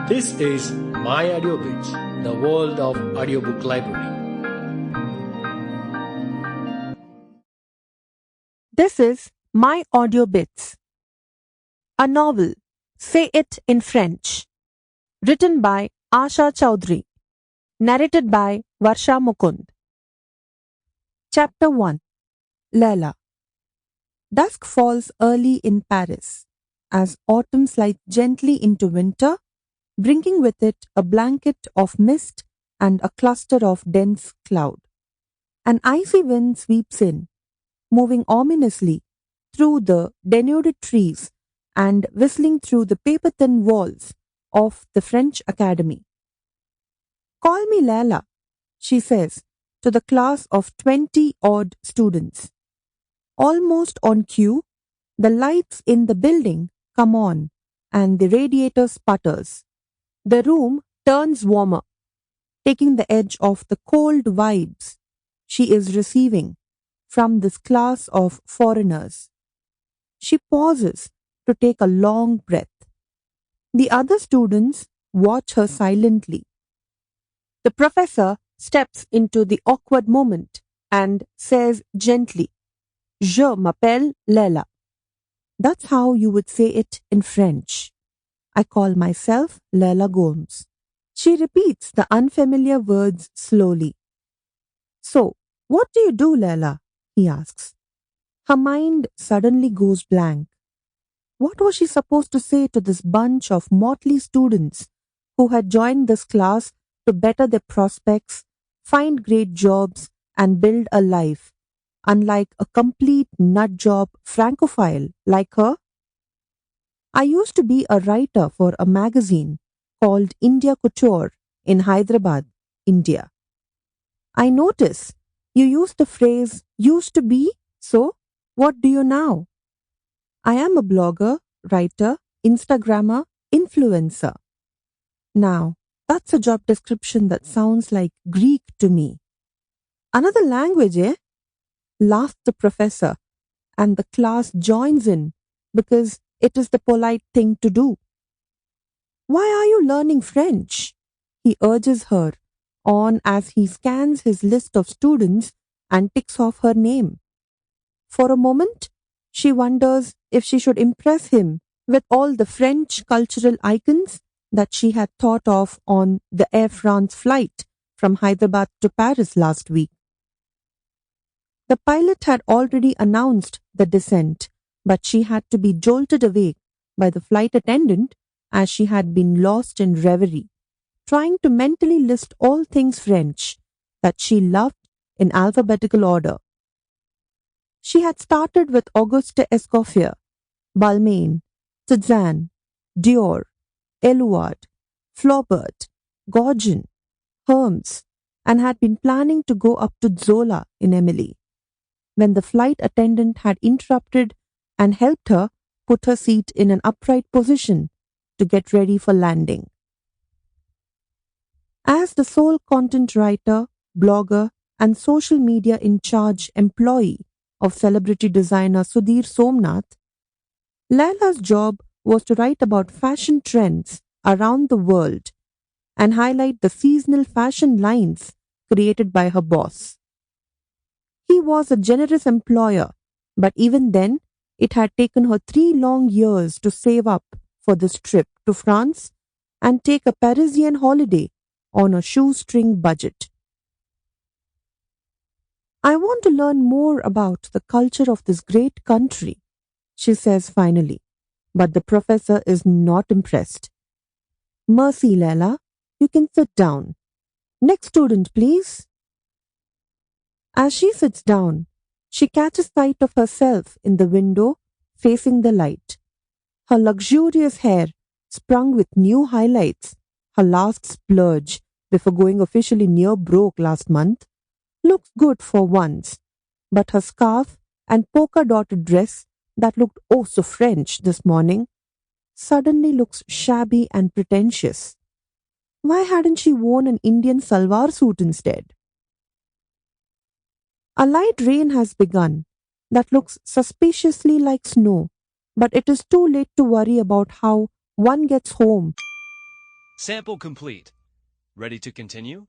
This is myAudioBits, the world of audiobook library. This is myAudioBits, a novel, Say It in French, written by Asha Chowdary, narrated by Varsha Mukund. Chapter 1. Leila. Dusk falls early in Paris, as autumn slides gently into winter, bringing with it a blanket of mist and a cluster of dense cloud. An icy wind sweeps in, moving ominously through the denuded trees and whistling through the paper-thin walls of the French Academy. "Call me Leila," she says to the class of 20-odd students. Almost on cue, the lights in the building come on and the radiator sputters. The room turns warmer, taking the edge off the cold vibes she is receiving from this class of foreigners. She pauses to take a long breath. The other students watch her silently. The professor steps into the awkward moment and says gently, "Je m'appelle Leila." That's how you would say it in French. "I call myself Leila Gomes." She repeats the unfamiliar words slowly. "So, what do you do, Leila?" he asks. Her mind suddenly goes blank. What was she supposed to say to this bunch of motley students who had joined this class to better their prospects, find great jobs, and build a life, unlike a complete nutjob Francophile like her? "I used to be a writer for a magazine called India Couture in Hyderabad, India. I notice you used the phrase 'used to be,' so what do you now?" "I am a blogger, writer, Instagrammer, influencer." Now, that's a job description that sounds like Greek to me. "Another language, eh?" laughs the professor, and the class joins in because it is the polite thing to do. "Why are you learning French?" he urges her on as he scans his list of students and ticks off her name. For a moment, she wonders if she should impress him with all the French cultural icons that she had thought of on the Air France flight from Hyderabad to Paris last week. The pilot had already announced the descent, but she had to be jolted awake by the flight attendant as she had been lost in reverie, trying to mentally list all things French that she loved in alphabetical order. She had started with Auguste Escoffier, Balmain, Cézanne, Dior, Éluard, Flaubert, Gauguin, Hermes, and had been planning to go up to Zola in Emily, when the flight attendant had interrupted and helped her put her seat in an upright position to get ready for landing. As the sole content writer, blogger, and social media in charge employee of celebrity designer Sudhir Somnath, Leila's job was to write about fashion trends around the world and highlight the seasonal fashion lines created by her boss. He was a generous employer, but even then, it had taken her 3 long years to save up for this trip to France and take a Parisian holiday on a shoestring budget. "I want to learn more about the culture of this great country," she says finally, but the professor is not impressed. "Mercy, Leila, you can sit down. Next student, please." As she sits down, she catches sight of herself in the window facing the light. Her luxurious hair, sprung with new highlights, her last splurge before going officially near broke last month, looks good for once, but her scarf and polka-dotted dress that looked oh so French this morning suddenly looks shabby and pretentious. Why hadn't she worn an Indian salwar suit instead? A light rain has begun that looks suspiciously like snow, but it is too late to worry about how one gets home Sample complete. Ready to continue?